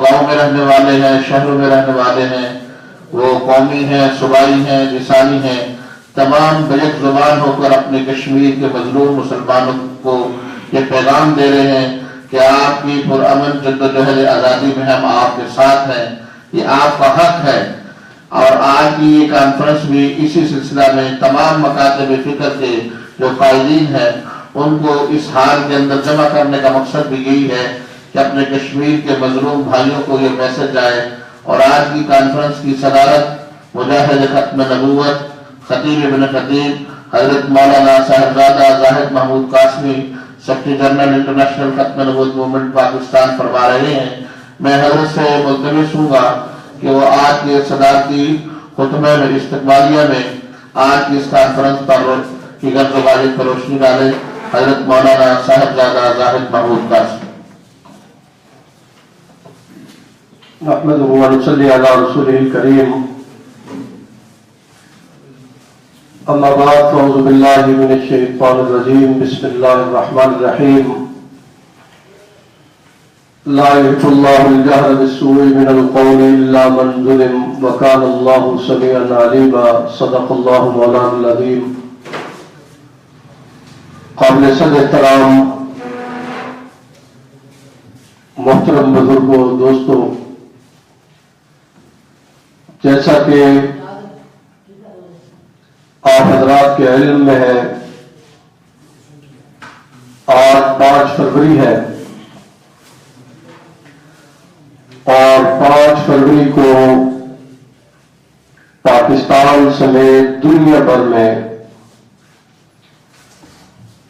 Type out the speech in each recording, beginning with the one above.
گاؤں میں رہنے والے ہیں، شہروں میں رہنے والے ہیں، وہ قومی ہیں، صوبائی ہیں، لسانی ہیں، تمام بیک زبان ہو کر اپنے کشمیر کے مظلوم مسلمانوں کو یہ پیغام دے رہے ہیں کہ آپ کی پرامن جدوجہد آزادی میں ہم آپ کے ساتھ ہیں، یہ آپ کا حق ہے۔ اور آج کی یہ کانفرنس بھی اسی سلسلہ میں تمام مکاتب فکر کے جو قائدین ہیں ان کو اس حال کے اندر جمع کرنے کا مقصد بھی یہی ہے کہ اپنے کشمیر کے مظلوم بھائیوں کو یہ میسج جائے۔ اور آج کی کانفرنس کی صدارت مجاہد ختم نبوت خطیب ابن خطیب حضرت مولانا صاحبزادہ Zahid Mahmood Qasmi, secretary general international Khatm Nubuwwat movement Pakistan فرما رہے ہیں۔ میں حضرت سے ملتمس ہوں گا کہ وہ آج کے صدارتی خطبہ میں استقبالیہ میں آج کی اس کانفرنس پر کی غرض و غالب پر روشنی ڈالے۔ حضرت مولانا صاحبزادہ زاہد محمود قاسمی۔ نحمده ونصلي على رسوله الكريم، اما بعد فاعوذ بالله من الشيطان الرجيم، بسم الله الرحمن الرحيم۔ لا يحب الله الجهر بالسوء من القول الا من ظلم وكان الله سميعا عليما، صدق الله مولانا العظيم۔ قابل صد احترام محترم بزرگوں، دوستوں، جیسا کہ آپ حضرات کے علم میں ہے، آج 5 فروری ہے اور 5 فروری کو پاکستان سمیت دنیا بھر میں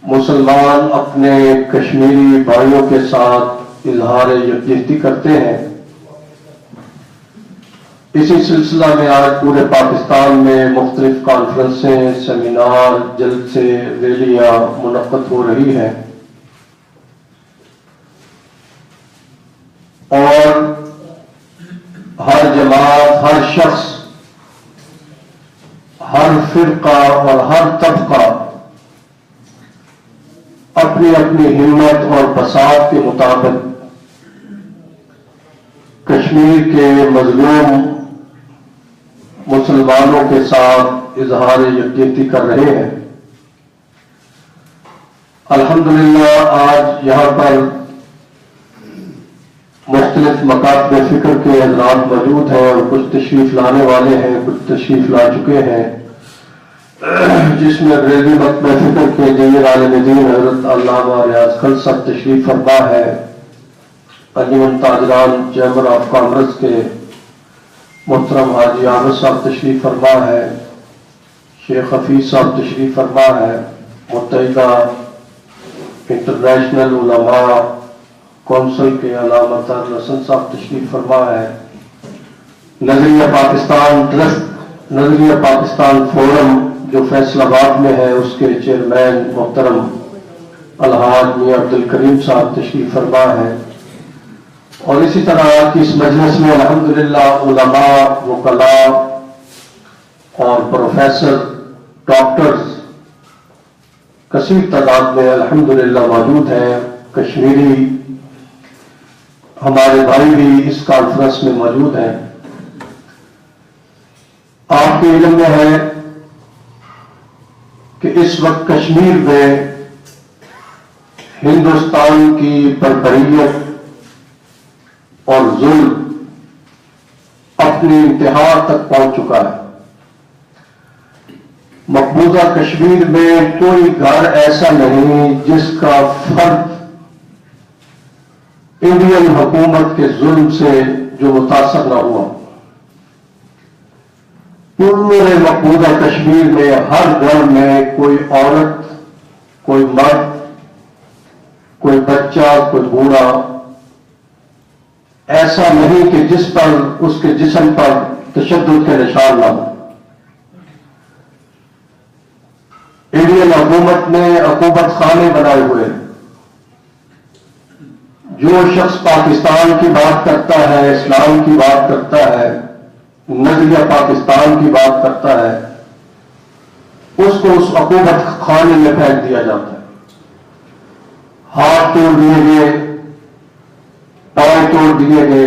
مسلمان اپنے کشمیری بھائیوں کے ساتھ اظہار یکجہتی کرتے ہیں۔ اسی سلسلہ میں آج پورے پاکستان میں مختلف کانفرنسیں، سیمینار، جلسے، ریلیاں منعقد ہو رہی ہیں، اور ہر جماعت، ہر شخص، ہر فرقہ اور ہر طبقہ اپنی اپنی ہمت اور بساط کے مطابق کشمیر کے مظلوم مسلمانوں کے ساتھ اظہار یکجہتی کر رہے ہیں۔ الحمدللہ آج یہاں پر مختلف مکاتب فکر کے حضرات موجود ہیں اور کچھ تشریف لانے والے ہیں، کچھ تشریف لا چکے ہیں، جس میں انگریزی مکتب فکر کے جمیل عالم دین حضرت علامہ ریاض خل صاحب تشریف فرما ہے، انجمن تاجران چیمبر آف کامرس کے محترم حاجی عامر صاحب تشریف فرما ہے، شیخ حفیظ صاحب تشریف فرما ہے، متحدہ انٹرنیشنل علماء کونسل کے علامہ طاہر حسن صاحب تشریف فرما ہے، نظریہ پاکستان ٹرسٹ، نظریہ پاکستان فورم جو فیصل آباد میں ہے، اس کے چیئرمین محترم الحاج میاں عبد الکریم صاحب تشریف فرما ہے، اور اسی طرح کی اس مجلس میں الحمدللہ علماء، وکلاء اور پروفیسر، ڈاکٹرز کثیر تعداد میں الحمدللہ موجود ہیں۔ کشمیری ہمارے بھائی بھی اس کانفرنس میں موجود ہیں۔ آپ کے علم میں ہے کہ اس وقت کشمیر میں ہندوستان کی بربریت اور ظلم اپنی انتہا تک پہنچ چکا ہے۔ مقبوضہ کشمیر میں کوئی گھر ایسا نہیں جس کا فرد انڈین حکومت کے ظلم سے جو متاثر نہ ہوا۔ پورے مقبوضہ کشمیر میں ہر گھر میں کوئی عورت، کوئی مرد، کوئی بچہ، کوئی بوڑھا ایسا نہیں کہ جس پر اس کے جسم پر تشدد کے نشان نہ ہو۔ انڈین حکومت نے عقوبت خانے بنائے ہوئے۔ جو شخص پاکستان کی بات کرتا ہے، اسلام کی بات کرتا ہے، نظریہ پاکستان کی بات کرتا ہے، اس کو اس عقوبت خانے میں پھینک دیا جاتا ہے۔ ہاتھ توڑ دیے گئے، پاؤں توڑ دیے گئے،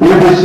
BBC,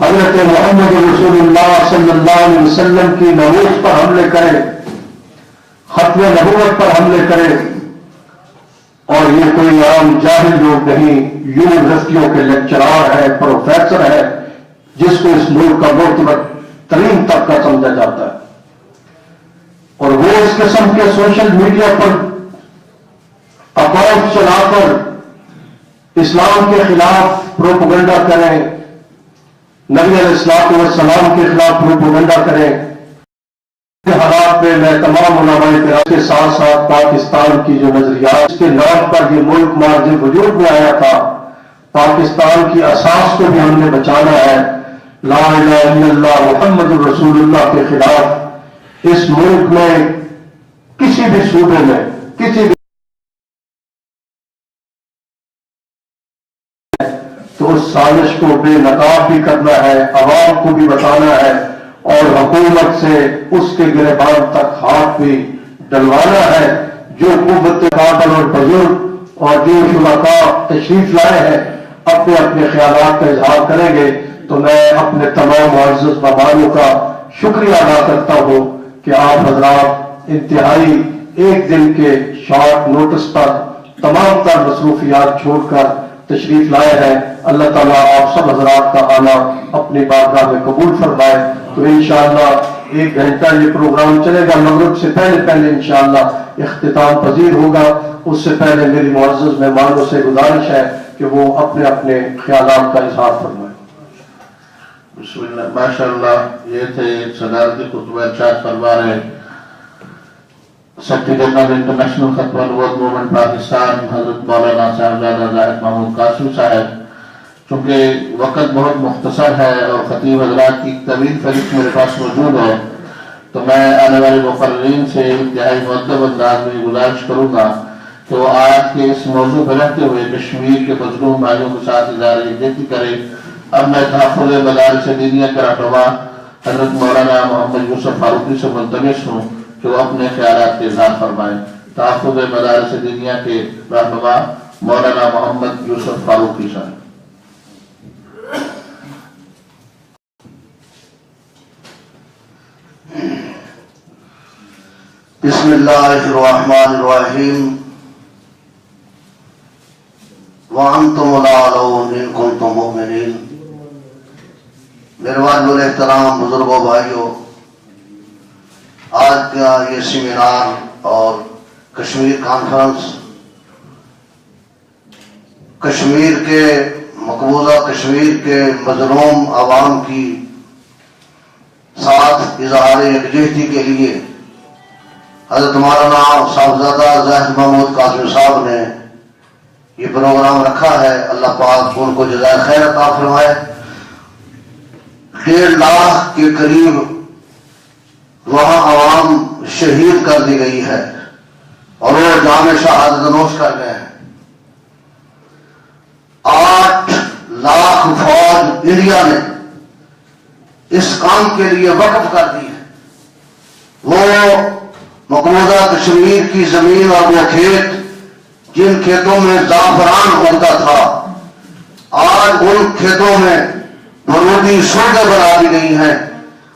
حضرت محمد رسول اللہ صلی اللہ علیہ وسلم کی ناموس پر حملے کریں، ختم نبوت پر حملے کریں، اور یہ کوئی عام جاہل لوگ نہیں، یونیورسٹیوں کے لیکچرار ہے، پروفیسر ہے، جس کو اس ملک کا معتبر ترین طبقہ سمجھا جاتا ہے، اور وہ اس قسم کے سوشل میڈیا پر اکاؤنٹ چلا کر اسلام کے خلاف پروپیگنڈا کریں، نبی علیہ الصلوۃ والسلام کے خلاف پروپیگنڈا کریں۔ حالات میں میں تمام علماء کرام کے ساتھ ساتھ پاکستان کی جو نظریات اس کے نام پر یہ ملک مارج وجود میں آیا تھا، پاکستان کی اساس کو بھی ہم نے بچانا ہے، لا الہ الا اللہ محمد رسول اللہ کے خلاف اس ملک میں کسی بھی صوبے میں کسی بھی تو اس سازش کو بے نقاب بھی کرنا ہے، عوام کو بھی بتانا ہے، اور حکومت سے اس کے گریبان تک ہاتھ بھی ڈلوانا ہے۔ جو قوت قابل اور بزرگ اور جو شرکاء تشریف لائے ہیں اپنے اپنے خیالات کا اظہار کریں گے، تو میں اپنے تمام معزز مہمانوں کا شکریہ ادا کرتا ہوں کہ آپ حضرات انتہائی ایک دن کے شارٹ نوٹس پر تمام تر مصروفیات چھوڑ کر تشریف لائے ہیں۔ اللہ تعالیٰ آپ سب حضرات کا آنا اپنی بارگاہ میں قبول فرمائے۔ تو انشاءاللہ 1 گھنٹہ یہ پروگرام چلے گا، مغرب سے پہلے انشاءاللہ اختتام پذیر ہوگا۔ اس سے پہلے میری معزز مہمانوں سے گزارش ہے کہ وہ اپنے اپنے خیالات کا اظہار فرمائیں۔ بسم اللہ، ماشاءاللہ، یہ تھے صدارتی خطبہ ارشاد فرما رہے secretary general international Khatm Nubuwwat movement Pakistan حضرت مولانا صاحبزادہ زاہد محمود قاسم صاحب۔ چونکہ وقت بہت مختصر ہے اور خطیب حضرات کی طویل فہرست میرے پاس موجود ہے، تو میں آنے والے مقررین سے انتہائی مؤدب انداز میں گزارش کروں گا کہ وہ آج کے اس موضوع پر رہتے ہوئے کشمیر کے مظلوم بھائیوں کے ساتھ اظہار یکجہتی کرے۔ اب میں تحفظ مدارس دینیہ کے رہنما حضرت مولانا محمد یوسف فاروقی سے ملتمس ہوں کہ وہ اپنے خیالات کے اظہار فرمائیں۔ تحفظ مدارس دینیہ کے رہنما مولانا محمد یوسف فاروقی صاحب۔ بسم اللہ الرحمن الرحیم وانتم الاعلون ان کنتم مؤمنین۔ میرے والد احترام بزرگوں بھائیوں، آج کا یہ سیمینار اور کشمیر کانفرنس کشمیر کے مقبوضہ کشمیر کے مظلوم عوام کی ساتھ اظہار یکجہتی کے لیے حضرت مولانا صاحبزادہ زاہد محمود قاسم صاحب نے یہ پروگرام رکھا ہے۔ اللہ پاک ان کو جزائے خیر عطا فرمائے۔ 1.5 لاکھ کے قریب وہاں عوام شہید کر دی گئی ہے اور وہ جام شہادت نوش کر گئے ہیں۔ 8 لاکھ فوج انڈیا نے اس کام کے لیے وقف کر دی ہے۔ وہ مقبوضہ کشمیر کی زمین اور وہ کھیت جن کھیتوں میں زعفران ہوتا تھا، آج ان کھیتوں میں برودی سڑکیں بنا دی گئی ہیں،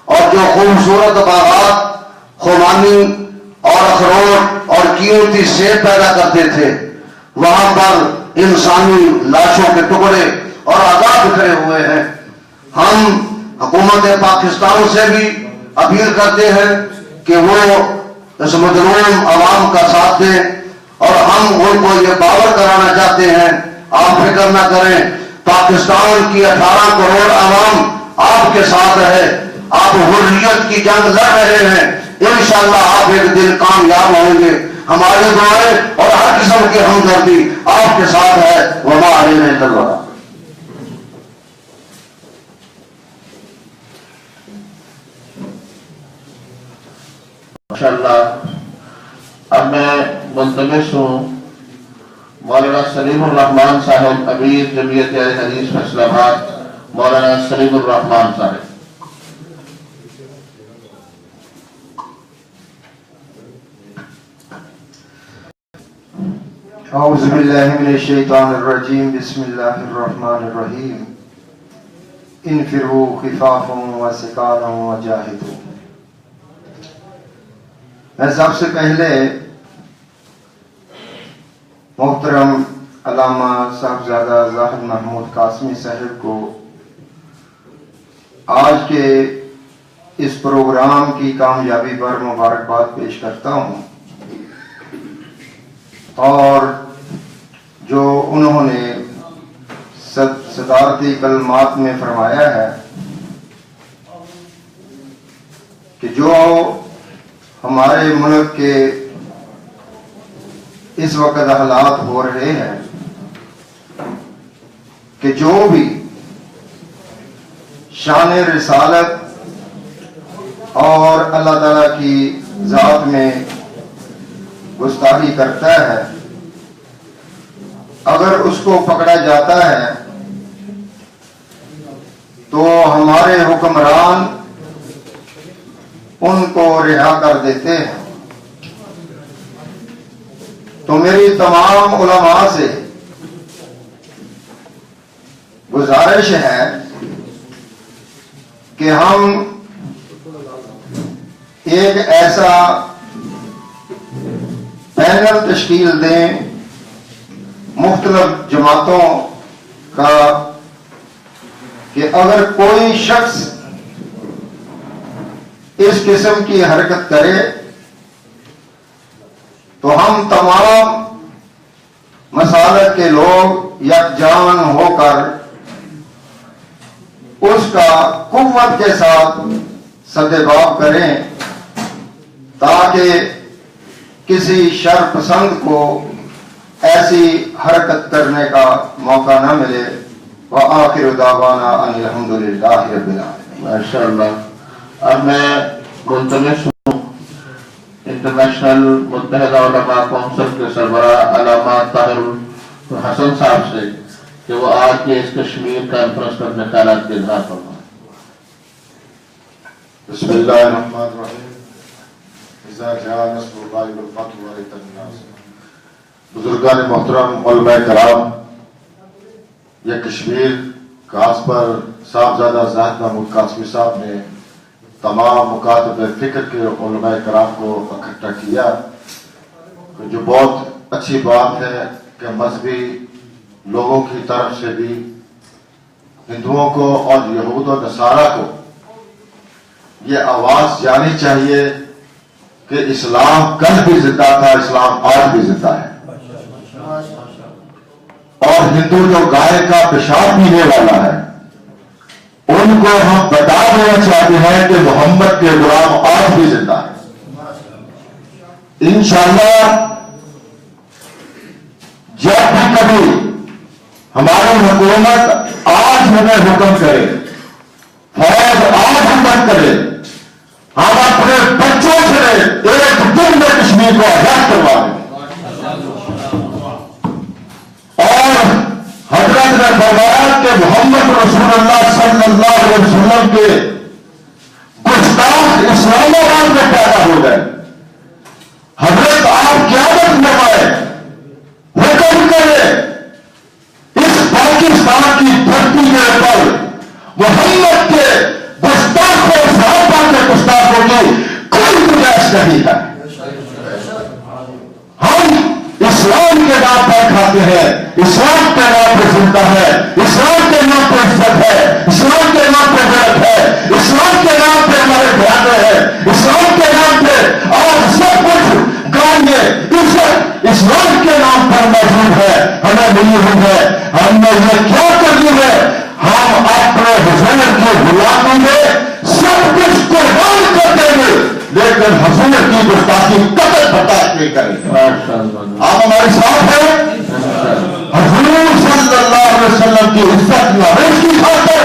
اور جو خوبصورت باغات خوبانی اور اخروٹ اور قیمتی سیب پیدا کرتے تھے، وہاں پر انسانی لاشوں کے ٹکڑے اور عذاب بکھرے ہوئے ہیں۔ ہم حکومت پاکستان سے بھی اپیل کرتے ہیں کہ وہ اس مظلوم عوام کا ساتھ دیں، اور ہم ان کو یہ باور کرانا چاہتے ہیں، آپ فکر نہ کریں، پاکستان کی 18 کروڑ عوام آپ کے ساتھ ہے، آپ حریت کی جنگ لڑ رہے ہیں، انشاءاللہ آپ ایک دن کامیاب ہوں گے۔ ہماری دعائیں اور ہر قسم کی ہمدردی آپ کے ساتھ ہے۔ وما علینا الا البلاغ۔ ماشاءاللہ، اب میں ملتمس ہوں مولانا سلیم الرحمان صاحب، امیر جمعیت اہل حدیث فیصل آباد، مولانا سلیم الرحمان صاحب۔ اعوذ باللہ من الشیطان الرجیم، بسم اللہ الرحمن الرحیم۔ انفروا خفافا وثقالا وجاہدوا. میں سب سے پہلے محترم علامہ صاحبزادہ زاہد محمود قاسمی صاحب کو آج کے اس پروگرام کی کامیابی پر مبارکباد پیش کرتا ہوں، اور جو انہوں نے صدارتی کلمات میں فرمایا ہے کہ جو ہمارے ملک کے اس وقت حالات ہو رہے ہیں کہ جو بھی شان رسالت اور اللہ تعالیٰ کی ذات میں گستاخی کرتا ہے، اگر اس کو پکڑا جاتا ہے تو ہمارے حکمران ان کو رہا کر دیتے ہیں. تو میری تمام علماء سے گزارش ہے کہ ہم ایک ایسا پینل تشکیل دیں مختلف جماعتوں کا کہ اگر کوئی شخص اس قسم کی حرکت کرے تو ہم تمام مسالک کے لوگ یکجان ہو کر اس کا قوت کے ساتھ سدباب کریں تاکہ کسی شر پسند کو ایسی حرکت کرنے کا موقع نہ ملے. وآخر دعوانا ان الحمدللہ رب العالمین. ماشاء اللہ. اب میں ملتمس ہوں انٹرنیشنل متحدہ علماء کونسل کے سربراہ علامہ طاہر حسن صاحب سے کہ وہ آج کے اس کشمیر کانفرنس پر اپنے خیالات کے اظہار فرمائیں. بسم اللہ الرحمن الرحیم. اذا جاء نصر اللہ والفتح ورأیت الناس. بزرگان محترم، علماء کرام، یہ کشمیر خاص پر صاحبزادہ زاہد محمود قاسمی صاحب نے تمام مکاتب فکر کے علماء کرام کو اکٹھا کیا، جو بہت اچھی بات ہے کہ مذہبی لوگوں کی طرف سے بھی ہندوؤں کو اور یہود و نصارہ کو یہ آواز جانی چاہیے کہ اسلام کل بھی زندہ تھا، اسلام آج بھی زندہ ہے. اور ہندو جو گائے کا پیشاب پینے والا ہے ان کو ہم بتا دینا چاہتے ہیں کہ محمد کے غلام آج بھی زندہ ہے. انشاءاللہ جب بھی کبھی ہماری حکومت آج ہمیں حکم کرے، فوج آج حکم کرے، ہم اپنے بچوں سے ایک دن میں کشمیر کو آزاد کروا دیں. اور حضرت نے فرمایا کہ محمد رسول اللہ صلی اللہ علیہ وسلم کے گستاخ اسلام آباد میں پیدا ہو گئے. حضرت آپ قیادت میں آئے، حکم کرے اس پاکستان کی دھرتی کے اوپر محمد کے گستاخوں صحابہ کے گستاخوں کی کوئی گنجائش نہیں ہے. ہم اسلام کے نام پر کھاتے ہیں، اسلام کے نام پر زندہ ہے، اسلام کے نام پر عزت ہے، اسلام کے نام پر غیرت ہے، اسلام کے نام پہ ہمارے دھیان ہے، اسلام کے نام پہ اور سب کچھ گاؤں میں عزت اسلام کے نام پر موجود ہے، ہمیں ملی ہوئی ہے. ہم نے یہ کیا کرنی ہے؟ ہم اپنے حضور کی غلامی میں سب کچھ قربان کر دیں گے، لیکن حضور کی گستاخی قطع برداشت نہیں کریں گے. آپ ہمارے ساتھ ہیں. حضور صلی اللہ علیہ وسلم کی عزت نوش کی خاطر،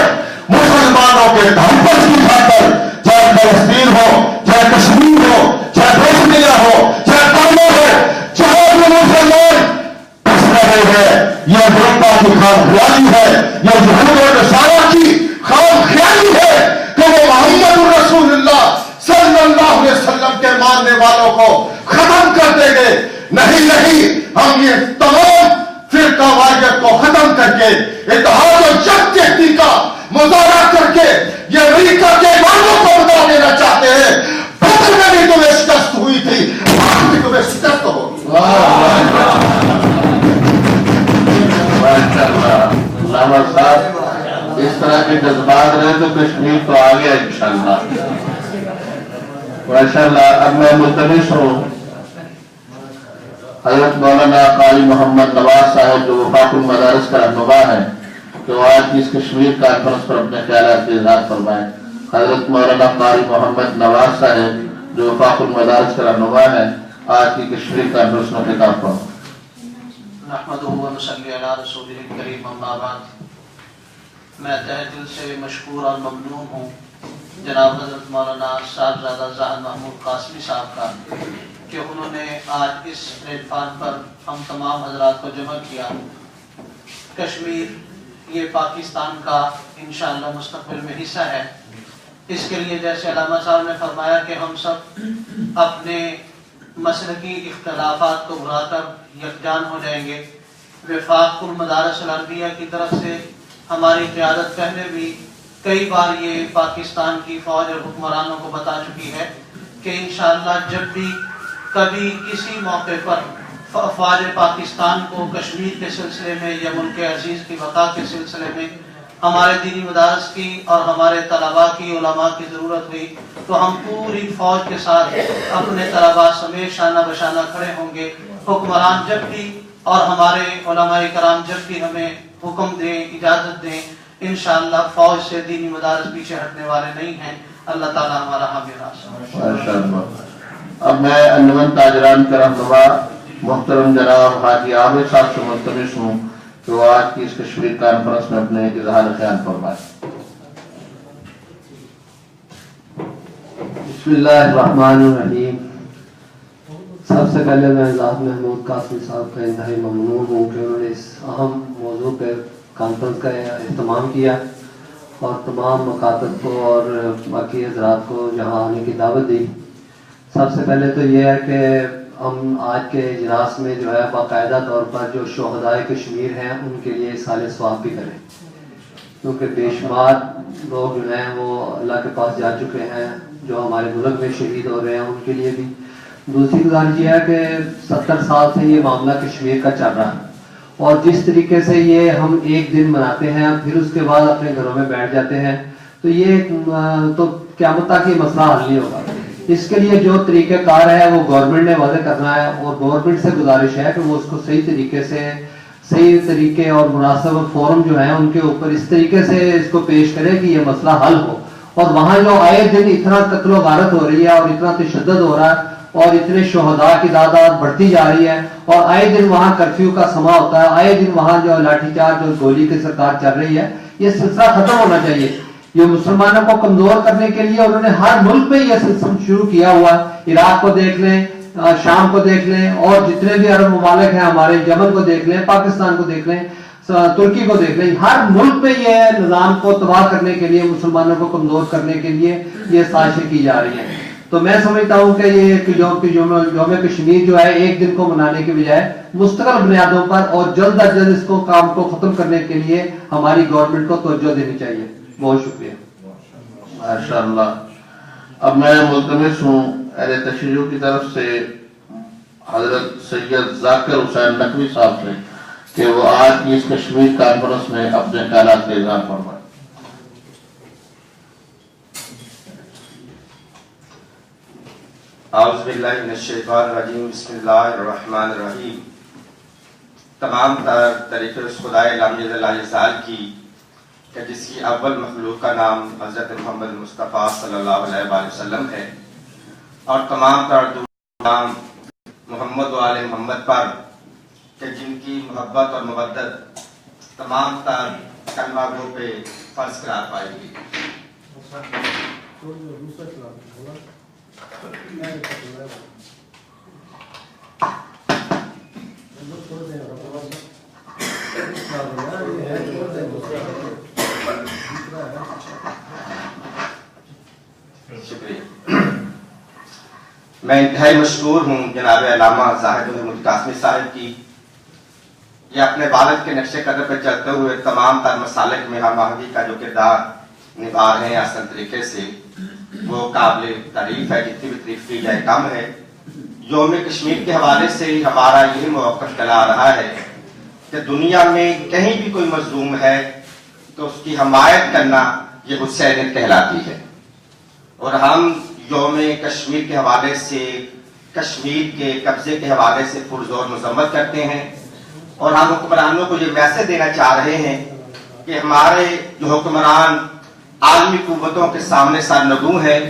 مسلمانوں کے تحفظ کی خاطر، چاہے فلسطین ہو، چاہے کشمیر ہو، چاہے بوسنیا ہو، چاہے برما ہو، چاہے بھی مسلمان پس رہے ہیں. یہ امریکہ کی خام خیالی ہے، یہ یہود و نصارہ کی خام خیالی ہے کہ وہ محمد رسول اللہ صلی اللہ علیہ وسلم کے ماننے والوں کو ختم کر دیں گے. نہیں نہیں، ہم یہ تمام فرقہ واریت کو ختم کر کے اتحاد و یکجہتی کا مظاہرہ احمد صاحب اس طرح کے جذبات رہے تو کشمیر تو آ گیا انشاءاللہ ماشاءاللہ. اب میں ملتمس ہوں حضرت مولانا قاری محمد نواز صاحب جو وفاق المدارس کا رہنما ہے تو آج کی اس کشمیر کانفرنس پر اپنے خیالات کا اظہار فرمائیں. حضرت مولانا قاری محمد نواز صاحب جو وفاق المدارس کا رہنما ہے آج کی کشمیر کانفرنس میں خطاب فرمائیں. نحمدہ و نصلی علی رسولہ الکریم اما بعد. میں تہہ دل سے مشکور اور ممنون ہوں جناب حضرت مولانا صاحبزادہ زاہد محمود قاسمی صاحب کا کہ انہوں نے آج اس پلیٹ فارم پر ہم تمام حضرات کو جمع کیا. کشمیر یہ پاکستان کا انشاءاللہ مستقبل میں حصہ ہے. اس کے لیے جیسے علامہ صاحب نے فرمایا کہ ہم سب اپنے مسلکی اختلافات کو بھلا کر یکجان ہو جائیں گے. وفاق المدارس العربیہ کی طرف سے ہماری قیادت پہلے بھی کئی بار یہ پاکستان کی فوج اور حکمرانوں کو بتا چکی ہے کہ انشاءاللہ جب بھی کبھی کسی موقع پر افواج پاکستان کو کشمیر کے سلسلے میں یا ملک عزیز کی بقا کے سلسلے میں ہمارے دینی مدارس کی اور ہمارے طلباء کی علماء کی ضرورت ہوئی تو ہم پوری فوج کے ساتھ اپنے طلباء سمیت شانہ بشانہ کھڑے ہوں گے. حکمران جب بھی اور ہمارے علماء کرام جب بھی ہمیں حکم دیں اجازت دیں انشاءاللہ فوج سے دینی مدارس پیچھے ہٹنے والے نہیں ہیں. اللہ تعالی ہمارا حامی راست. اب میں انجمن تاجران کا رہنما محترم جناب حاجی عامر صاحب سے ملتمس ہوں کہ وہ آج کی اس کشمیر کانفرنس میں اپنے اظہار خیال فرمائیں. بسم اللہ الرحمن الرحیم. سب سے پہلے میں زاہد محمود قاسمی صاحب کا انتہائی ممنون ہوں کہ انہوں نے اس اہم موضوع پہ کانفرنس کا اہتمام کیا اور تمام مکاتب کو اور باقی حضرات کو یہاں آنے کی دعوت دی. سب سے پہلے تو یہ ہے کہ ہم آج کے اجلاس میں جو ہے باقاعدہ طور پر جو شہدائے کشمیر ہیں ان کے لیے سال ثواب بھی کریں کیونکہ بے شمار لوگ جو ہیں وہ اللہ کے پاس جا چکے ہیں جو ہمارے ملک میں شہید ہو رہے ہیں ان کے لیے بھی. دوسری گزارش یہ ہے کہ 70 سال سے یہ معاملہ کشمیر کا چل رہا ہے اور جس طریقے سے یہ ہم ایک دن مناتے ہیں پھر اس کے بعد اپنے گھروں میں بیٹھ جاتے ہیں تو یہ تو قیامت تک یہ مسئلہ حل نہیں ہوگا. اس کے لیے جو طریقہ کار ہے وہ گورنمنٹ نے واضح کرنا ہے اور گورنمنٹ سے گزارش ہے کہ وہ اس کو صحیح طریقے سے صحیح طریقے اور مناسب فورم جو ہیں ان کے اوپر اس طریقے سے اس کو پیش کرے کہ یہ مسئلہ حل ہو. اور وہاں جو آئے دن اتنا قتل و غارت ہو رہی ہے اور اتنا تشدد ہو رہا ہے اور اتنے شہداء کی تعداد بڑھتی جا رہی ہے اور آئے دن وہاں کرفیو کا سما ہوتا ہے, آئے دن وہاں جو لاٹھی چارج اور گولی کی سرکار چل رہی ہے, یہ سلسلہ ختم ہونا چاہیے. یہ مسلمانوں کو کمزور کرنے کے لیے انہوں نے ہر ملک میں یہ سلسلہ شروع کیا ہوا ہے. عراق کو دیکھ لیں, شام کو دیکھ لیں, اور جتنے بھی عرب ممالک ہیں ہمارے, یمن کو دیکھ لیں, پاکستان کو دیکھ لیں, ترکی کو دیکھ لیں, ہر ملک میں یہ نظام کو تباہ کرنے کے لیے, مسلمانوں کو کمزور کرنے کے لیے یہ سازشیں کی جا رہی ہیں. تو میں سمجھتا ہوں کہ یہ یوم کشمیر جو ہے ایک دن کو منانے کے بجائے مستقل بنیادوں پر اور جلد از جلد اس کو کام کو ختم کرنے کے لیے ہماری گورنمنٹ کو توجہ دینی چاہیے. بہت شکریہ. ماشاءاللہ. اب میں ملتمس ہوں اہل تشیع کی طرف سے حضرت سید ذاکر حسین نقوی صاحب سے کہ وہ آج کی اس کشمیر کانفرنس میں اپنے خیالات کا اظہار فرمائیں. اعوذ باللہ من الشیطان الرجیم. بسم اللہ الرحمن الرحیم. تمام تعریف اس خدائے لم یزل لا یزال کی کہ جس کی اول مخلوق کا نام حضرت محمد مصطفیٰ صلی اللہ علیہ وآلہ وسلم ہے, اور تمام نام محمد و آل محمد پر کہ جن کی محبت اور مودت تمام تر کلمہ گو پہ فرض قرار پائے گی. شکریہ. میں انتہائی مشکور ہوں جناب علامہ زاہد محمود قاسمی صاحب کی. یہ اپنے والد کے نقش قدم پہ چلتے ہوئے تمام تر مسالک میں ہم آہنگی کا جو کردار نبھا رہے ہیں آسان طریقے سے, وہ قابل تعریف ہے. جتنی بھی تعریف کی جائے کم ہے. یوم کشمیر کے حوالے سے ہمارا یہی موقف چلا آ رہا ہے کہ دنیا میں کہیں بھی کوئی مظلوم ہے تو اس کی حمایت کرنا یہ حسینیت کہلاتی ہے. اور ہم یوم کشمیر کے حوالے سے، کشمیر کے قبضے کے حوالے سے پرزور مذمت کرتے ہیں، اور ہم حکمرانوں کو یہ میسج دینا چاہ رہے ہیں کہ ہمارے جو حکمران عالمی قوتوں کے سامنے سرنگوں ہیں،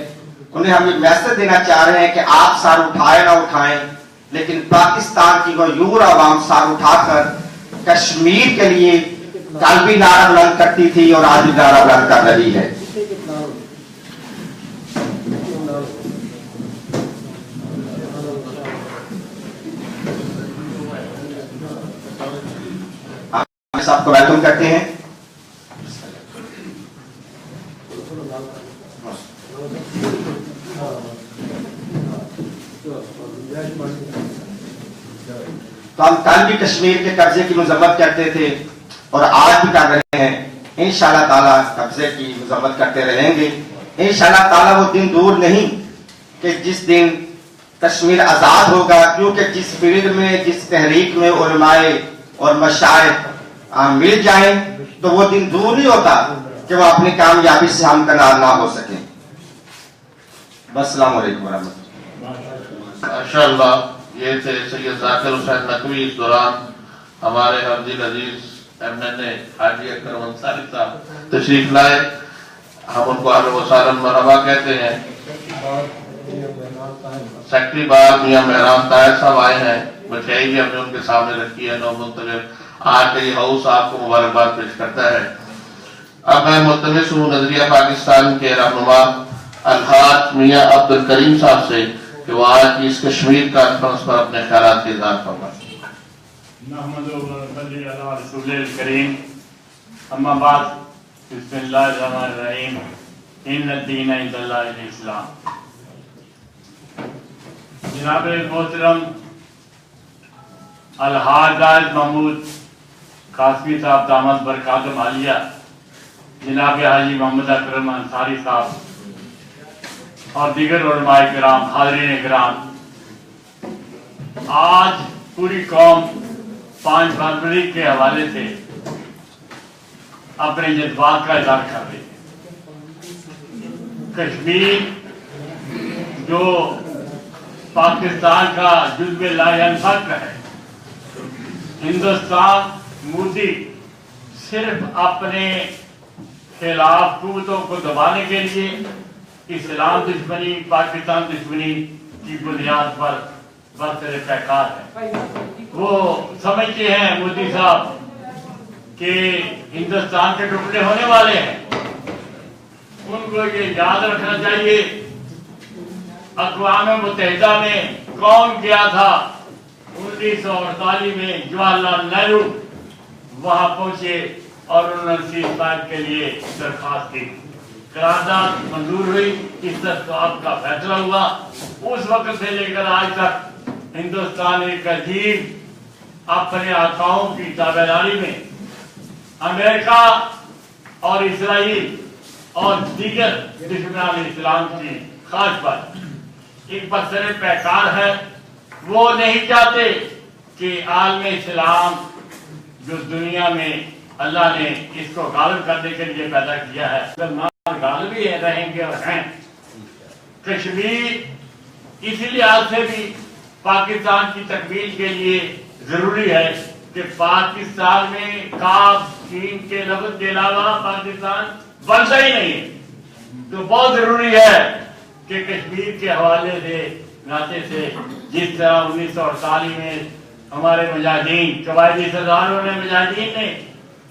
انہیں ہم یہ میسج دینا چاہ رہے ہیں کہ آپ سر اٹھائیں نہ اٹھائیں، لیکن پاکستان کی غیور عوام سر اٹھا کر کشمیر کے لیے کل بھی نعرہ بلند کرتی تھی اور آج بھی نعرہ بلند کر رہی ہے. آپ کو ویلکم کرتے ہیں. تو ہم کل بھی کشمیر کے قبضے کی مذمت کرتے تھے اور آج بھی کر رہے ہیں. انشاءاللہ تعالیٰ قبضے کی مذمت کرتے رہیں گے. انشاءاللہ تعالیٰ وہ دن دور نہیں کہ جس دن کشمیر آزاد ہوگا، کیونکہ جس پیریڈ میں، جس تحریک میں علماء اور مشائخ مل جائیں تو وہ دن دور نہیں ہوتا کہ وہ اپنی کامیابی سے ہمکنار نہ ہو سکیں. بس السلام علیکم ورحمۃ اللہ. ماشاءاللہ یہ تھے سید ذاکر حسین نقوی. اس دوران ہمارے ہر دل عزیز MNA حاجی اکرم انصاری صاحب تشریف لائے. ہم ان کو اہلا و سہلا مرحبا کہتے ہیں. سیکٹری بار میاں مہران طاہر صاحب آئے ہیں. مٹھائی بھی ہم نے ان کے سامنے رکھی ہے. نو منتخب آج کے یہ ہاؤس آپ کو مبارکباد پیش کرتا ہے. اب میں ملتمس ہوں نظریہ پاکستان کے رہنما الحاج میاں عبد الکریم صاحب سے کہ وہ آج کی اس کشمیر کانفرنس پر اپنے خیالات کا اظہار فرمائیں. نحمدہ و نصلی علی رسول الکریم. اما بعد، بسم اللہ الرحمن الرحیم. ان الدین عند اللہ الاسلام. جناب محترم الحاج محمود قاسمی صاحب دامت برکاتہم عالیہ، جناب حاجی محمد اکرم انصاری صاحب اور دیگر علماء کرام، حاضرین کرام، آج پوری قوم 5 فروری کے حوالے سے اپنے جذبات کا اظہار کر رہی ہے. کشمیر جو پاکستان کا جزو لا ينفك ہے، ہندوستان مودی صرف اپنے خلاف قوتوں کو دبانے کے لیے اسلام دشمنی، پاکستان دشمنی کی بنیاد پر برسر پیکار ہے. وہ سمجھتے ہیں مودی صاحب کہ ہندوستان کے ٹکڑے ہونے والے ہیں. ان کو یہ یاد رکھنا چاہیے اقوام متحدہ میں کون گیا تھا 1948 میں. جواہر لال نہرو وہاں پہنچے اور انہوں نے سیز فائر کے لیے درخواست کی. قرارداد منظور ہوئی، اس درخواست کا فیصلہ ہوا. اس وقت سے لے کر آج تک ہندوستان ایک عجیب اپنے آقاؤں کی تابعداری میں امریکہ اور اسرائیل اور دیگر دشمنان اسلام کی خواہش پر ایک برسر پیکار ہے. وہ نہیں چاہتے کہ عالم اسلام جو دنیا میں اللہ نے اس کو غالب کرنے کے لیے پیدا کیا ہے، غالب ہی رہیں گے اور ہیں. کشمیر اسی لحاظ سے بھی پاکستان کی تکمیل کے لیے ضروری ہے کہ پاکستان میں کاف چین کے لفظ کے علاوہ پاکستان بنتا ہی نہیں ہے. تو بہت ضروری ہے کہ کشمیر کے حوالے سے ناطے سے جس طرح 1948 میں ہمارے مجاہدین، قبائلی سرداروں نے، مجاہدین نے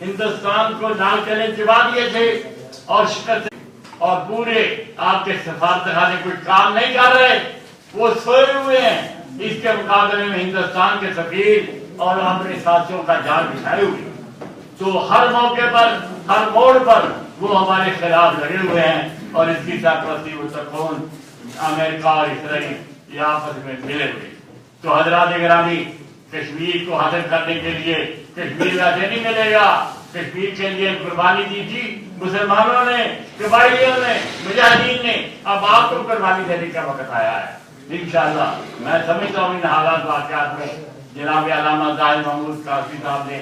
ہندوستان کو نال چلے چبا دیے تھے اور شکست، اور پورے آپ کے سفارتخانے کوئی کام نہیں کر رہے، وہ سوئے ہوئے ہیں. اس کے مقابلے میں ہندوستان کے سفیر اور اپنے ساتھیوں کا جال بچھائے ہوئے. تو ہر موقع پر، ہر موڑ پر وہ ہمارے خلاف لگے ہوئے ہیں اور اس کی سرپرستی و سکون امریکہ اور اسرائیل یہ آپس میں ملے ہوئے. تو حضرات گرامی، کشمیر کو حاصل کرنے کے لیے کشمیر ویسے نہیں ملے گا. کشمیر کے لیے قربانی دی تھی مسلمانوں نے، قبائلیوں نے، مجاہدین نے. اب آپ کو قربانی دینے کا وقت آیا ہے انشاءاللہ. میں سمجھتا ہوں ان حالات واقعات میں جناب علامہ ظاہر محمود قاسمی صاحب نے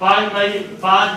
5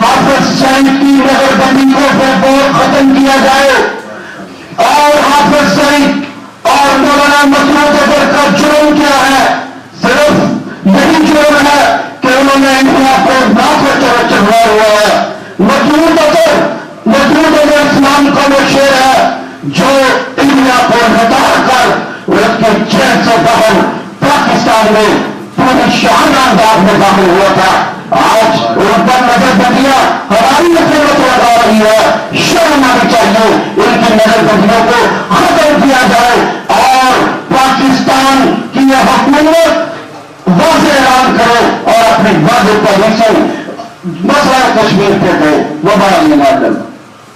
حافظ سعید کی نظر بندی کو پھر ختم کیا جائے اور حافظ سعید اور مولانا مسعود اظہر کا جرم کیا ہے؟ صرف یہی جرم ہے کہ انہوں نے انڈیا پر نافذ چڑھایا ہوا ہے. مسعود اظہر اسلام کا وہ شیر ہے جو انڈیا کو ہٹا کر اس کے جیل سے باہر پاکستان میں پورے شاہانہ انداز میں داخل ہوا تھا. آج ان پر نظر بندیاں ہماری مصیبت لگا رہی ہے. شرم آنی چاہیے ان کی نظر بندیوں کو ختم کیا جائے اور پاکستان کی یہ حکومت واضح اعلان کرے اور اپنے واضح پالیسی مسئلہ کشمیر پہ دے.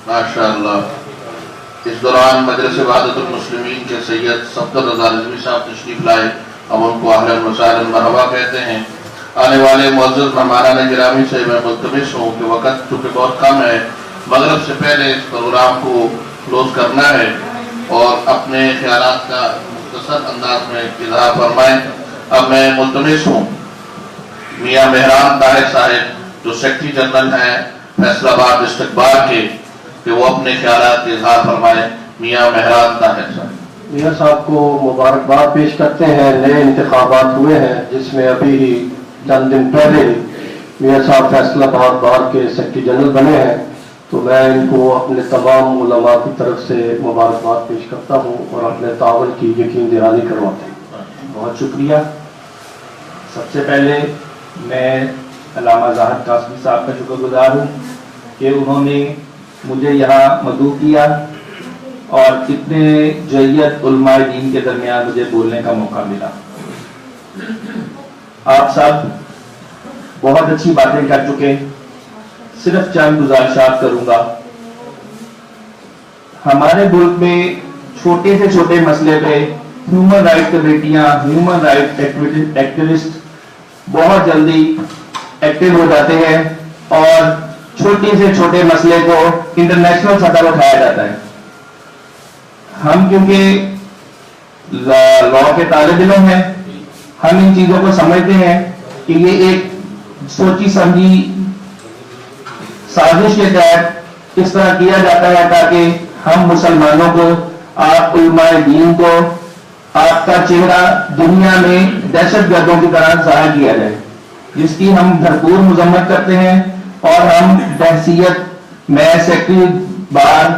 ماشاء اللہ. اس دوران مجلس وحدت المسلمین کے سید صفدر رضا رضوی صاحب تشریف لائے. ہم ان کو اہلا وسہلا مرحبا کہتے ہیں. آنے والے معزز مہمانان گرامی سے میں ملتمس ہوں کہ وقت چونکہ بہت کم ہے، مغرب سے پہلے اس پروگرام کو کلوز کرنا ہے اور اپنے خیالات کا مختصر انداز میں اظہار فرمائیں. اب میں ملتمس ہوں میاں مہران طاہر صاحب جو سیکرٹری جنرل ہیں فیصل آباد ڈسٹرکٹ بار کے، کہ وہ اپنے خیالات کا اظہار فرمائیں. میاں مہران طاہر صاحب. میاں صاحب کو مبارکباد پیش کرتے ہیں. نئے انتخابات ہوئے ہیں جس میں ابھی ہی چند دن پہلے میاں صاحب فیصل آباد بار کے سیکرٹری جنرل بنے ہیں، تو میں ان کو اپنے تمام علماء کی طرف سے مبارکباد پیش کرتا ہوں اور اپنے تعاون کی یقین دہانی کرواتا ہوں. بہت شکریہ. سب سے پہلے میں علامہ ظاہر قاسمی صاحب کا شکر گزار ہوں کہ انہوں نے مجھے یہاں مدعو کیا اور اتنے جیت علماء دین کے درمیان مجھے بولنے کا موقع ملا. آپ سب بہت اچھی باتیں کر چکے. صرف چند گزارشات کروں گا. ہمارے ملک میں چھوٹے سے چھوٹے مسئلے پہ ہیومن رائٹ کمیٹیاں، ہیومن رائٹ ایکٹیوسٹ بہت جلدی ایکٹیو ہو جاتے ہیں اور چھوٹے سے چھوٹے مسئلے کو انٹرنیشنل سطح پر اٹھایا جاتا ہے. ہم کیونکہ لا کے طالب علم ہیں، ہم ان چیزوں کو سمجھتے ہیں کہ یہ ایک سوچی سمجھی سازش کے تحت اس طرح کیا جاتا ہے تاکہ ہم مسلمانوں کو، آپ علماء دین کو، آپ کا چہرہ دنیا میں دہشت گردوں کی طرح ظاہر کیا جائے، جس کی ہم بھرپور مذمت کرتے ہیں. اور ہم بحثیت میں سیکرٹری بار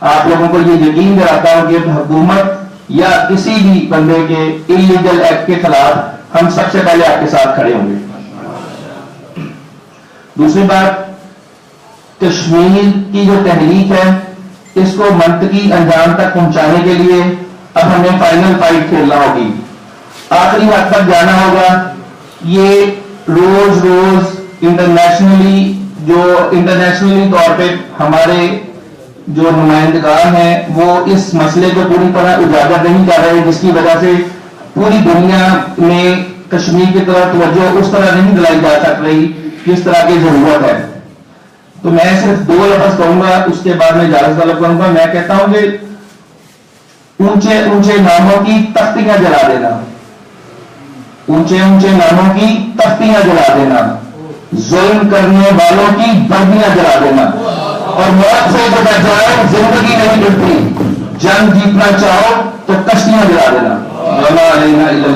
آپ لوگوں کو یہ یقین دلاتا ہوں کہ حکومت یا کسی بھی بندے کے انلیگل ایکٹ کے خلاف ہم سب سے پہلے آپ کے ساتھ کھڑے ہوں گے. دوسری بات، کشمیر کی جو تحریک ہے اس کو منطقی انجام تک پہنچانے کے لیے اب ہمیں فائنل فائٹ کھیلنا ہوگی، آخری حد تک جانا ہوگا. یہ روز روز انٹرنیشنلی طور پہ ہمارے جو نمائندگان ہیں وہ اس مسئلے کو پوری طرح اجاگر نہیں کر رہے، جس کی وجہ سے پوری دنیا میں کشمیر کی طرف توجہ اس طرح نہیں دلائی جا سک رہی جس طرح کی ضرورت ہے. تو میں صرف 2 لفظ کہوں گا، اس کے بعد میں اجازت طلب کروں گا. میں کہتا ہوں کہ اونچے اونچے ناموں کی تختیاں جلا دینا، اونچے اونچے ناموں کی تختیاں جلا دینا، ظلم کرنے والوں کی بردیاں جلا دینا، اور موت سے جو بجائے زندگی نہیں ملتی. جنگ جیتنا چاہو تو کشتیاں جلا دینا.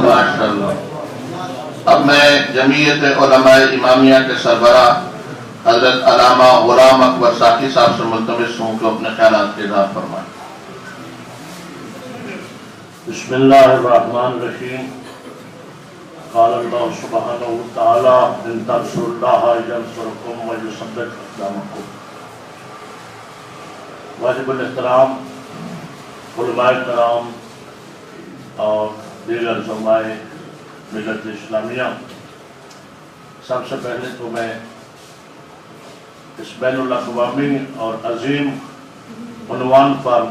ماشاء اللہ. اب میں جمعیت علماء امامیہ کے سربراہ حضرت علامہ غلام اکبر ساقی صاحب سے ملتمس ہوں کہ اپنے خیالات کے اظہار فرمائیں. بسم اللہ الرحمن الرحیم. قال اللہ سبحانہ وتعالی ان تنصروا اللہ ینصرکم ویثبت اقدامکم. واجب الاحترام علماء کرام اور دیگر علماء ملت اسلامیہ، سب سے پہلے تو میں اس بین الاقوامی اور عظیم عنوان پر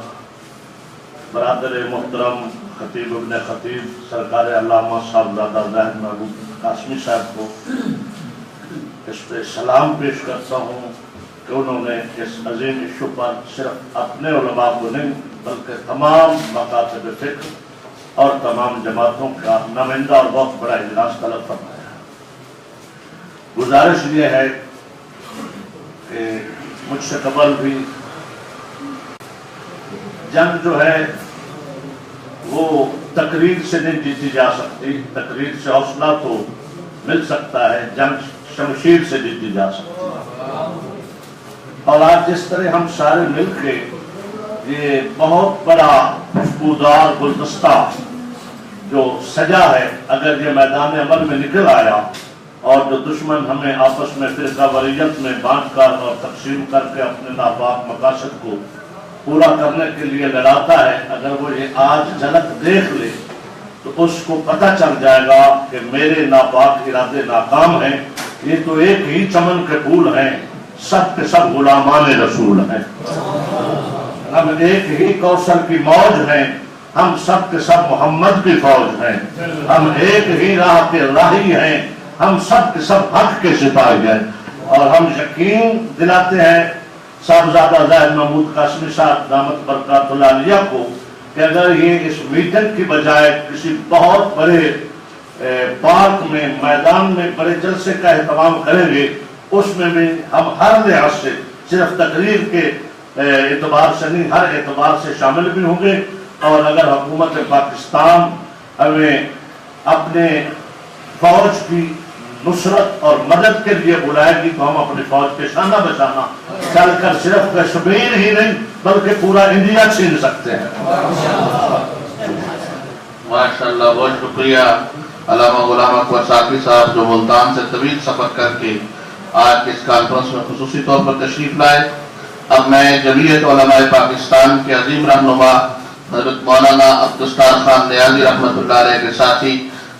برادر محترم خطیب ابن خطیب سرکار علامہ صاحبزادہ ظاہر محمود قاسمی صاحب کو اس پہ سلام پیش کرتا ہوں کہ انہوں نے اس عظیم ایشو پر صرف اپنے علماء کو نہیں بلکہ تمام مکاتب فکر اور تمام جماعتوں کا نمائندہ اور بہت بڑا اجلاس طلب فرمایا. گزارش یہ ہے کہ مجھ سے قبل بھی جنگ جو ہے وہ تقریر سے نہیں جیتی جا سکتی، تقریر سے حوصلہ تو مل سکتا ہے، جنگ شمشیر سے جیتی جا سکتی ہے۔ اور آج جس طرح ہم سارے مل کے یہ بہت بڑا خوشبودار گلدستہ جو سجا ہے، اگر یہ میدان عمل میں نکل آیا اور جو دشمن ہمیں آپس میں فرقہ واریت میں بانٹ کر اور تقسیم کر کے اپنے ناپاک مقاصد کو پورا کرنے کے لیے لڑاتا ہے، اگر وہ یہ آج جھلک دیکھ لے تو اس کو پتہ چل جائے گا کہ میرے ناپاک ارادے ناکام ہیں، یہ تو ایک ہی چمن کے پھول ہیں، سب کے سب غلامان رسول ہیں، ہم ایک ہی کوثر کی موج ہیں، ہم سب کے سب محمد کی فوج ہیں، ہم ایک ہی راہ کے راہی ہیں، ہم سب کے سب حق کے سپاہی ہیں۔ اور ہم یقین دلاتے ہیں صاحبزادہ زاہد محمود قاسمی صاحب دامت برکات اللہ علیہ کو کہ اگر یہ اس میٹنگ کی بجائے کسی بہت بڑے پارک میں میدان میں بڑے جلسے کا اہتمام کریں گے، اس میں بھی ہم ہر لحاظ سے صرف تقریر کے اعتبار سے نہیں، ہر اعتبار سے شامل بھی ہوں گے۔ اور اگر حکومت پاکستان ہمیں اپنے فوج کی نصرت اور مدد کے لیے بلائے گی تو ہم اپنی فوج کے شانہ بشانہ چل کر صرف کشمیر ہی نہیں بلکہ پورا انڈیا چھین سکتے ہیں۔ ماشاءاللہ، بہت شکریہ علامہ غلام اکبر ساقی صاحب جو ملتان سے طویل سفر کر کے آج کے اس کانفرنس میں خصوصی طور پر تشریف لائے۔ اب میں جمعیت علماء پاکستان کے عظیم رہنما حضرت مولانا عبدالستار خان نیازی رحمۃ اللہ علیہ کے ساتھی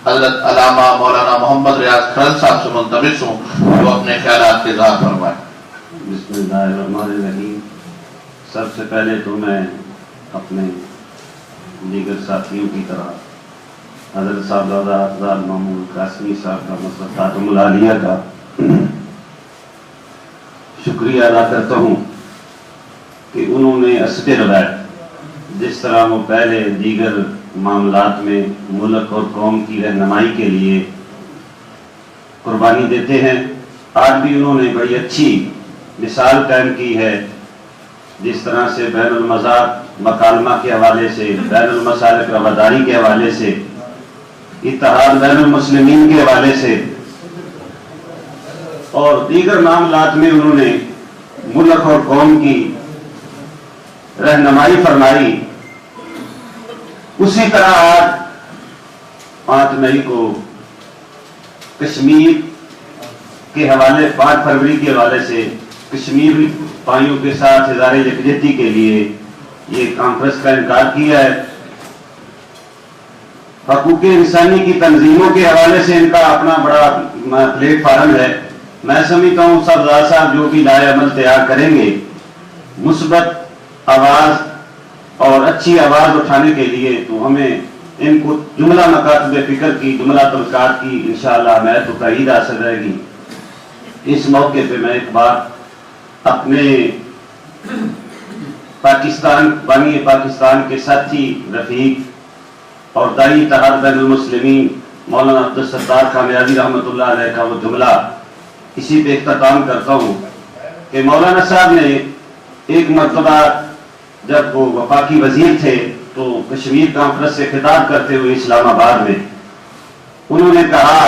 حضرت علامہ مولانا محمد ریاض کھرل صاحب سے ملتمس ہوں جو اپنے خیالات کے اظہار فرمائیں۔ بسم اللہ الرحمن الرحیم۔ سب سے پہلے تو میں اپنے دیگر ساتھیوں کی طرح حضرت صاحبزادہ زاہد محمود قاسمی صاحب کا مسلط خاتم العالیہ کا شکریہ ادا کرتا ہوں کہ انہوں نے اسب روایت جس طرح وہ پہلے دیگر معاملات میں ملک اور قوم کی رہنمائی کے لیے قربانی دیتے ہیں، آج بھی انہوں نے بڑی اچھی مثال قائم کی ہے، جس طرح سے بین المذاہب مکالمہ کے حوالے سے، بین المسالک رواداری کے حوالے سے، اتحاد بین المسلمین کے حوالے سے اور دیگر معاملات میں انہوں نے ملک اور قوم کی رہنمائی فرمائی۔ اسی طرح آج 5 مئی کو کشمیر کے حوالے 5 فروری کے حوالے سے کشمیر بھائیوں کے ساتھ اظہار یکجہتی کے لیے یہ کانفرنس کا انعقاد کیا ہے۔ حقوق انسانی کی تنظیموں کے حوالے سے ان کا اپنا بڑا پلیٹ فارم ہے۔ میں سمجھتا ہوں صاحبزادہ صاحب جو بھی لائے عمل تیار کریں گے، مثبت آواز اور اچھی آواز اٹھانے کے لیے، تو ہمیں ان کو جملہ مکاتب فکر کی، جملہ تلقات کی انشاءاللہ حمایت و تائید حاصل رہے گی۔ اس موقع پہ میں ایک بار اپنے بانی پاکستان کے ساتھی رفیق اور داعی اتحاد بین المسلمین مولانا عبدالستار خان نیازی رحمۃ اللہ علیہ کا وہ جملہ اسی پہ اختتام کرتا ہوں کہ مولانا صاحب نے ایک مرتبہ جب وہ وفاقی وزیر تھے تو کشمیر کانفرنس سے خطاب کرتے ہوئے اسلام آباد میں انہوں نے کہا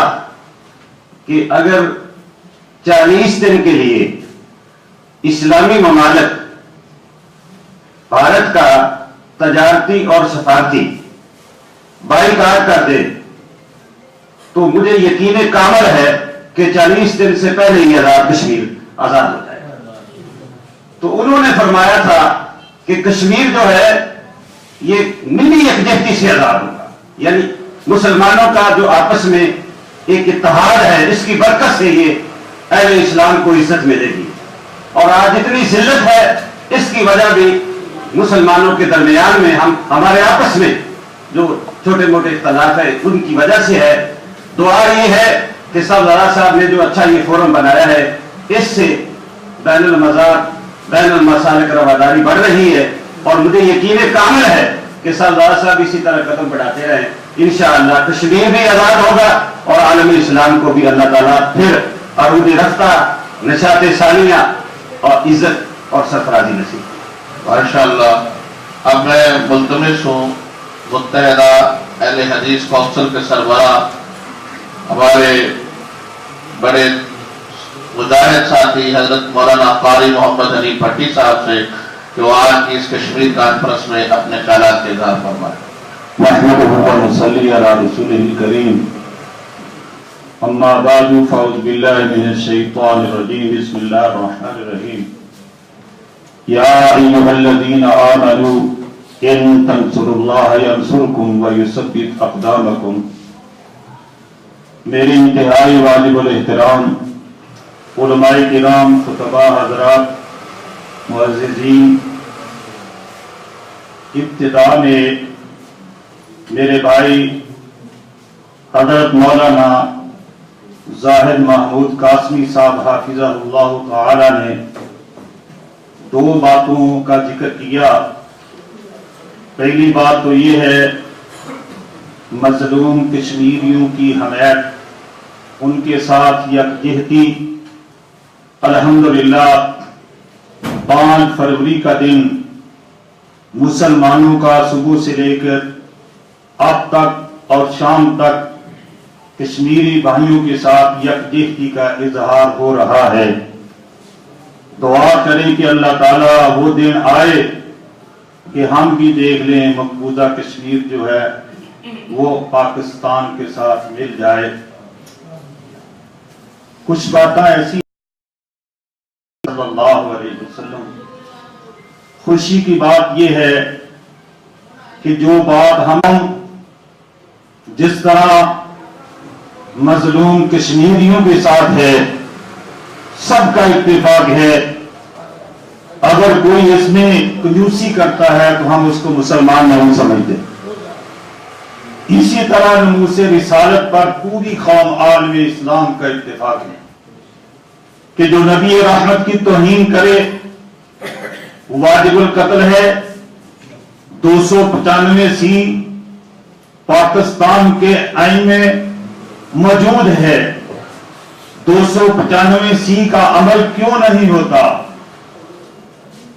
کہ اگر 40 دن کے لیے اسلامی ممالک بھارت کا تجارتی اور سفارتی بائیکاٹ کر دے تو مجھے یقین کامل ہے کہ 40 دن سے پہلے ہی کشمیر آزاد ہو جائے گا۔ تو انہوں نے فرمایا تھا کہ کشمیر جو ہے یہ ملی یکجہتی سے آزاد ہوگا، یعنی مسلمانوں کا جو آپس میں ایک اتحاد ہے، اس کی برکت سے یہ اہل اسلام کو عزت ملے گی۔ اور آج اتنی ذلت ہے، اس کی وجہ بھی مسلمانوں کے درمیان میں ہمارے آپس میں جو چھوٹے موٹے اختلاف ہے ان کی وجہ سے ہے۔ دعا یہ ہے کہ صاحب نے جو اچھا یہ فورم بنایا ہے، اس سے بین المذاہب بین المسالک رواداری بڑھ رہی ہے، اور مجھے یقین کامل ہے کہ صاحب اسی طرح قدم بڑھاتے رہیں، انشاءاللہ کشمیر بھی آزاد ہوگا اور عالم اسلام کو بھی اللہ تعالیٰ پھر عروج رفتہ نشاط ثانیہ اور عزت اور سرفرازی نصیب۔ ماشاءاللہ۔ اب میں ملتمس ہوں متحدہ اہل حدیث کونسل کے سربراہ ہمارے بڑے مجاہد ساتھی حضرت مولانا قاری محمد حنیف بھٹی صاحب سے کہ وہ آج کی اس کشمیر کانفرنس میں اپنے خیالات کے اظہار فرمائیں۔ نحمده ونصلي على رسوله الكريم اما بعد فاعوذ بالله من الشيطان الرجيم بسم الله الرحمن الرحيم يا ايها الذين امنوا ان تنصروا الله ينصركم ويثبت اقدامكم۔ میری انتہائی واجب الاحترام علماء کرام، خطباء حضرات، معززین، ابتدا میں میرے بھائی حضرت مولانا زاہد محمود قاسمی صاحب حافظہ اللہ تعالی نے دو باتوں کا ذکر کیا۔ پہلی بات تو یہ ہے مظلوم کشمیریوں کی حمایت، ان کے ساتھ یکجہتی۔ الحمدللہ 5 فروری کا دن مسلمانوں کا صبح سے لے کر اب تک اور شام تک کشمیری بھائیوں کے ساتھ یکجہتی کا اظہار ہو رہا ہے۔ دعا کریں کہ اللہ تعالیٰ وہ دن آئے کہ ہم بھی دیکھ لیں مقبوضہ کشمیر جو ہے وہ پاکستان کے ساتھ مل جائے۔ کچھ باتیں ایسی صلی اللہ علیہ وسلم، خوشی کی بات یہ ہے کہ جو بات ہم جس طرح مظلوم کشمیریوں کے ساتھ ہے سب کا اتفاق ہے، اگر کوئی اس میں کنجوسی کرتا ہے تو ہم اس کو مسلمان نہیں سمجھتے۔ اسی طرح نموذ رسالت پر پوری قوم عالم اسلام کا اتفاق ہے کہ جو نبی رحمت کی توہین کرے واجب القتل ہے۔ 295 پاکستان کے آئین میں موجود ہے، 295 کا عمل کیوں نہیں ہوتا؟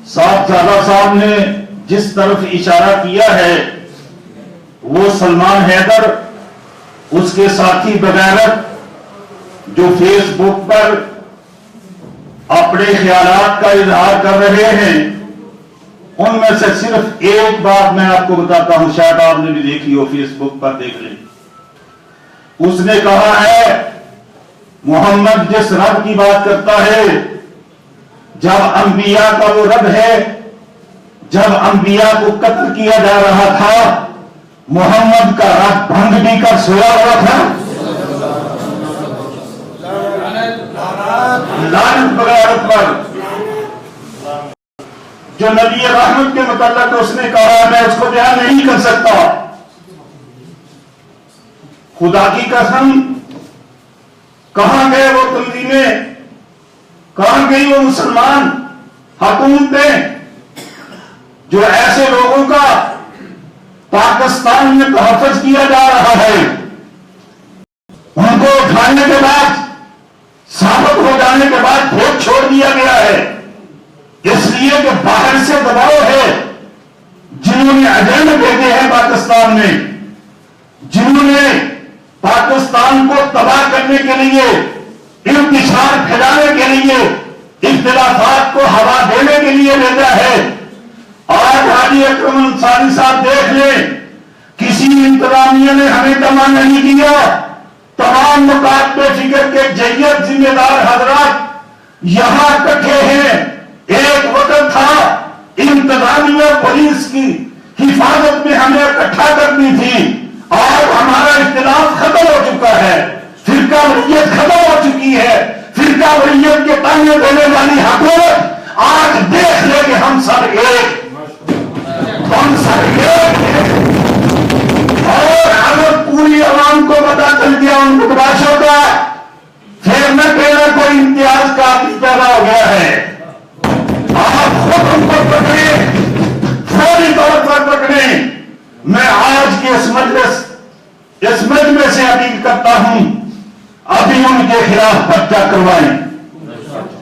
صاحبزادہ صاحب نے جس طرف اشارہ کیا ہے وہ سلمان حیدر، اس کے ساتھی بغیرت جو فیس بک پر اپنے خیالات کا اظہار کر رہے ہیں، ان میں سے صرف ایک بات میں آپ کو بتاتا ہوں، شاید آپ نے بھی دیکھی ہو، فیس بک پر دیکھ لیں۔ اس نے کہا ہے محمد جس رب کی بات کرتا ہے، جب انبیاء کا وہ رب ہے، جب انبیاء کو قتل کیا جا رہا تھا محمد کا رب بھنگ پی کر سویا ہوا تھا۔ لعنت بغیرت پر جو نبی رحمت کے متعلق اس نے کہا میں اس کو بیان نہیں کر سکتا۔ خدا کی قسم، کہاں گئے وہ تنظیمیں، کہاں گئی وہ مسلمان حکومتیں جو ایسے لوگوں کا پاکستان میں تحفظ کیا جا رہا ہے؟ ان کو اٹھانے کے بعد، ثابت ہو جانے کے بعد پھر چھوڑ دیا گیا ہے، اس لیے کہ باہر سے دباؤ ہے۔ جنہوں نے ایجنڈے بھیجے ہیں پاکستان میں، جنہوں نے پاکستان کو تباہ کرنے کے لیے، انتشار پھیلانے کے لیے، اختلافات کو ہوا دینے کے لیے بھیجا ہے۔ آج حاجی اکرم انصاری صاحب دیکھ لیں، کسی انتظامیہ نے ہمیں جمع نہیں کیا۔ تمام مکاتب فکر کے جید ذمہ دار حضرات یہاں اکٹھے ہیں۔ ایک وقت تھا انتظامیہ پولیس کی حفاظت میں ہمیں اکٹھا کرنی تھی، اور ہمارا اختلاف ختم ہو چکا ہے، فرقہ واریت ختم ہو چکی ہے۔ فرقہ واریت کے تانے دینے والی حکومت آج دیکھ لے کہ ہم سب ایک ہیں، اور اگر پوری عوام کو پتا چل گیا ان بدماشوں کا، پھر نہ کہنا کوئی امتیاز کا پیدا ہو گیا ہے۔ آپ خود ان کو پکڑیں، فوری طور پر پکڑیں۔ میں آج کی اس مجلس سے اپیل کرتا ہوں، ابھی ان کے خلاف پرچہ کروائیں۔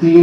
3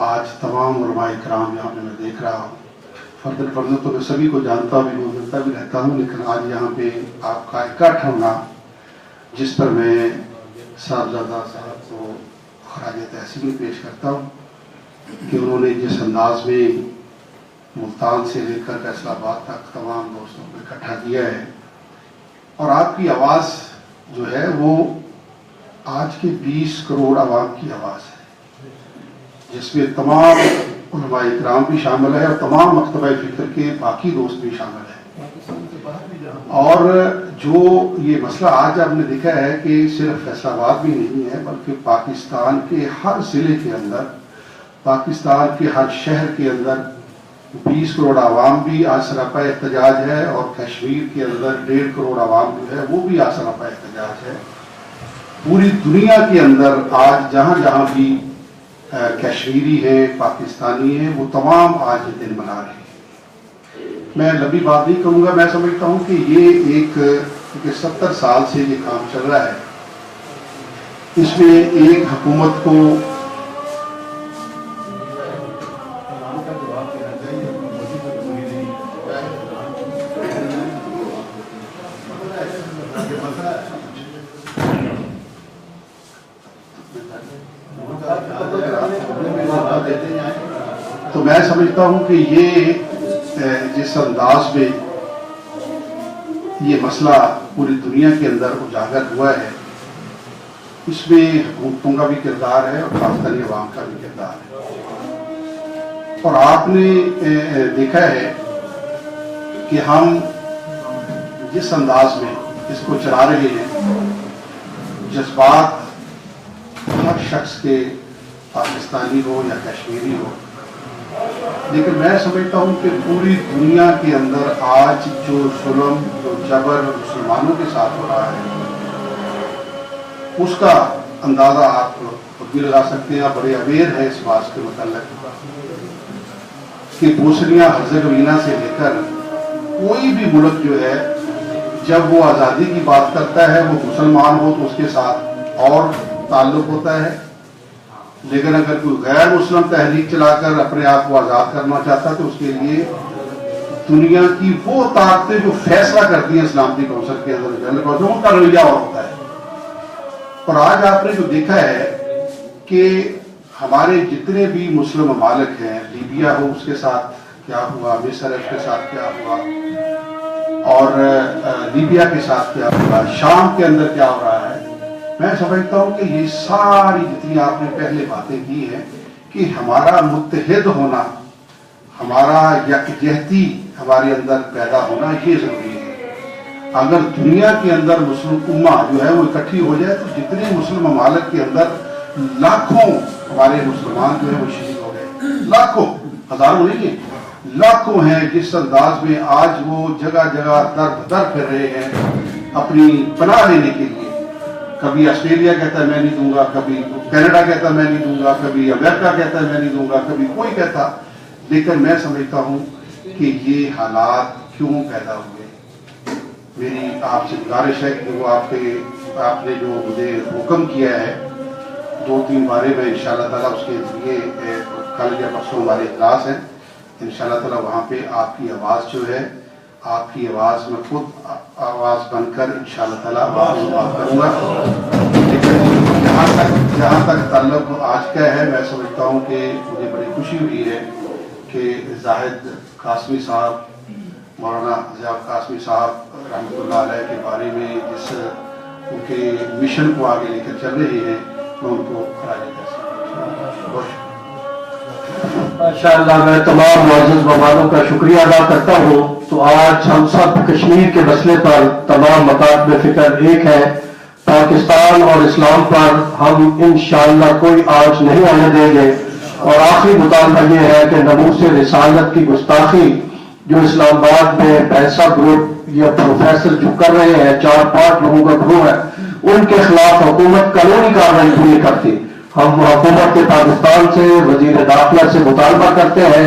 آج تمام علماء کرام یہاں پہ میں دیکھ رہا ہوں، فردن تو میں سبھی کو جانتا بھی ہوں، ملتا بھی رہتا ہوں، لیکن آج یہاں پہ آپ کا اکٹھ ہونا، جس پر میں صاحبزادہ صاحب کو خراج تحسین پیش کرتا ہوں کہ انہوں نے جس انداز میں ملتان سے لے کر فیصل آباد تک تمام دوستوں کو اکٹھا کیا ہے، اور آپ کی آواز جو ہے وہ آج کے 20 کروڑ عوام کی آواز ہے، جس میں تمام علماء اکرام بھی شامل ہے اور تمام مکتبہ فکر کے باقی دوست بھی شامل ہیں۔ اور جو یہ مسئلہ آج آپ نے دیکھا ہے کہ صرف فیصل آباد بھی نہیں ہے، بلکہ پاکستان کے ہر ضلع کے اندر، پاکستان کے ہر شہر کے اندر 20 کروڑ عوام بھی آج سراپا احتجاج ہے، اور کشمیر کے اندر 1.5 کروڑ عوام جو ہے وہ بھی آج سراپا احتجاج ہے۔ پوری دنیا کے اندر آج جہاں جہاں بھی کشمیری ہے، پاکستانی ہے، وہ تمام آج یہ دن منا رہے ہیں۔ میں لمبی بات نہیں کروں گا، میں سمجھتا ہوں کہ یہ ایک 70 سال سے یہ کام چل رہا ہے، اس میں ایک حکومت کو تو میں سمجھتا ہوں کہ یہ جس انداز میں یہ مسئلہ پوری دنیا کے اندر اجاگر ہوا ہے، اس میں حکومتوں کا بھی کردار ہے اور پاکستانی عوام کا بھی کردار ہے۔ اور آپ نے دیکھا ہے کہ ہم جس انداز میں اس کو چلا رہے ہیں، جذبات ہر شخص کے، پاکستانی ہو یا کشمیری ہو، لیکن میں سمجھتا ہوں کہ پوری دنیا کے اندر آج جو ظلم، جو جبر مسلمانوں کے ساتھ ہو رہا ہے، اس کا اندازہ آپ خود بھی لگا سکتے ہیں۔ آپ بڑے اویئر ہیں اس بات کے متعلق کہ بوسنیا ہرزیگوینا سے لے کر کوئی بھی ملک جو ہے، جب وہ آزادی کی بات کرتا ہے، وہ مسلمان ہو تو اس کے ساتھ اور تعلق ہوتا ہے، لیکن اگر کوئی غیر مسلم تحریک چلا کر اپنے آپ کو آزاد کرنا چاہتا ہے تو اس کے لیے دنیا کی وہ طاقتیں جو فیصلہ کرتی ہیں سلامتی کونسل کے اندر، جنرل کونسل، ان کا رویہ اور ہوتا ہے۔ اور آج آپ نے جو دیکھا ہے کہ ہمارے جتنے بھی مسلم ممالک ہیں، لیبیا ہو اس کے ساتھ کیا ہوا، مصر اس کے ساتھ کیا ہوا، اور لیبیا کے ساتھ کیا ہوا، شام کے اندر کیا ہو رہا ہے، میں سمجھتا ہوں کہ یہ ساری جتنی آپ نے پہلے باتیں کی ہیں کہ ہمارا متحد ہونا، ہمارا یکجہتی ہمارے اندر پیدا ہونا یہ ضروری ہے۔ اگر دنیا کے اندر مسلم امہ جو ہے وہ اکٹھی ہو جائے تو جتنے مسلم ممالک کے اندر لاکھوں ہمارے مسلمان جو ہے وہ شہید ہو گئے، لاکھوں، ہزاروں نہیں ہیں، لاکھوں ہیں، جس انداز میں آج وہ جگہ جگہ در پھر رہے ہیں اپنی پناہ لینے کے لیے۔ کبھی آسٹریلیا کہتا ہے میں نہیں دوں گا، کبھی کینیڈا کہتا ہے میں نہیں دوں گا، کبھی امریکہ کہتا ہے میں نہیں دوں گا، کبھی کوئی کہتا، لیکن میں سمجھتا ہوں کہ یہ حالات کیوں پیدا ہوئے۔ میری آپ سے گزارش ہے کہ وہ آپ نے جو مجھے حکم کیا ہے 2-3 بارے میں انشاءاللہ تعالیٰ اس کے ذریعے کل یا پرسوں ہمارے اجلاس ہیں، انشاءاللہ تعالیٰ وہاں پہ آپ کی آواز جو ہے، آپ کی آواز میں خود آواز بن کر انشاءاللہ تعالیٰ بات کروں گا۔ لیکن جہاں تک تعلق آج کا ہے، میں سمجھتا ہوں کہ مجھے بڑی خوشی ہوئی ہے کہ زاہد قاسمی صاحب، مولانا ضیاء قاسمی صاحب رحمۃ اللہ علیہ کے بارے میں جس ان کے مشن کو آگے لے کر چل رہے ہیں، میں ان کو خراج تحسین۔ ماشاءاللہ، میں تمام معزز مہمانوں کا شکریہ ادا کرتا ہوں۔ تو آج ہم سب کشمیر کے مسئلے پر تمام مکاتب فکر ایک ہے، پاکستان اور اسلام پر ہم انشاءاللہ کوئی آنچ نہیں آنے دیں گے۔ اور آخری مطالبہ یہ ہے کہ ناموس رسالت کی گستاخی جو اسلام آباد میں پیسہ گروپ یا پروفیسر جو کر رہے ہیں، 4-5 لوگوں کا گروہ ہے، ان کے خلاف حکومت قانونی کارروائی پوری کرتی۔ ہم حکومت پاکستان سے، وزیر داخلہ سے مطالبہ کرتے ہیں